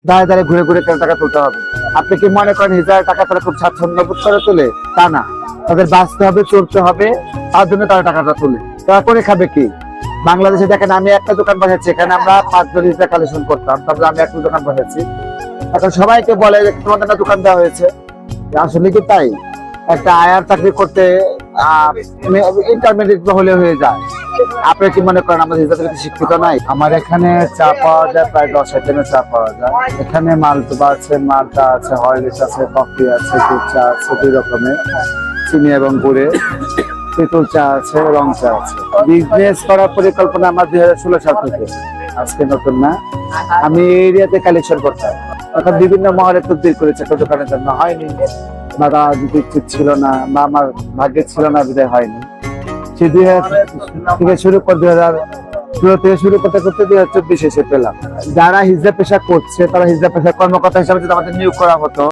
দাঁড়িয়ে দাঁড়িয়ে ঘুরে ঘুরে কেন টাকা তুলতে হবে? আপনি কি মনে করেন হিজড়ার টাকা তারা খুব স্বাচ্ছন্দ্য বোধ করে তোলে? তা না, তাদের বাঁচতে হবে, চলতে হবে, তার জন্য তারা টাকাটা তোলে। তারা করে খাবে কি? বাংলাদেশে দেখেন, আমি একটা দোকান বসেছি, এখানে আমরা 5 জন হিজড়া কালেকশন করতাম, তারপরে আমি একটা দোকান বসেছি। এখন সবাইকে বলে যে তোমাদের না দোকান দেওয়া হয়েছে, আসলে কি তাই? একটা আয়ার চাকরি করতে ইন্টারমিডিয়েট হলে হয়ে যায়। আপনি কি মনে করেন আমাদের হিজড়াদের শিক্ষিত নাই? আমার এখানে চা পাওয়া যায়, প্রায় 10 আইটেমের চা পাওয়া যায়। এখানে মালটা আছে, মালটা আছে, হরলিক্স আছে, কফি আছে, দুধ চা আছে, 2 রকমের, চিনি এবং গুড়ে, তেঁতুল চা আছে, রং চা আছে। বিজনেস করার পরিকল্পনা আমার 2016 সাল থেকে, আজকে নতুন না। আমি এরিয়াতে কালেকশন করতাম, এখন বিভিন্ন মহলে তদবির করেছে, একটা দোকানের জন্য হয়নি, বা রাজনীতি উচিত ছিল না, বা আমার ভাগ্যে ছিল না, বিদায় হয়নি। সে 2000 থেকে শুরু করে 2016 থেকে শুরু করতে করতে 2024 এসে পেলাম। যারা হিজড়া পেশা করছে, তারা হিজড়া পেশা কর্মকর্তা হিসাবে যদি আমাদের নিয়োগ করা হতো,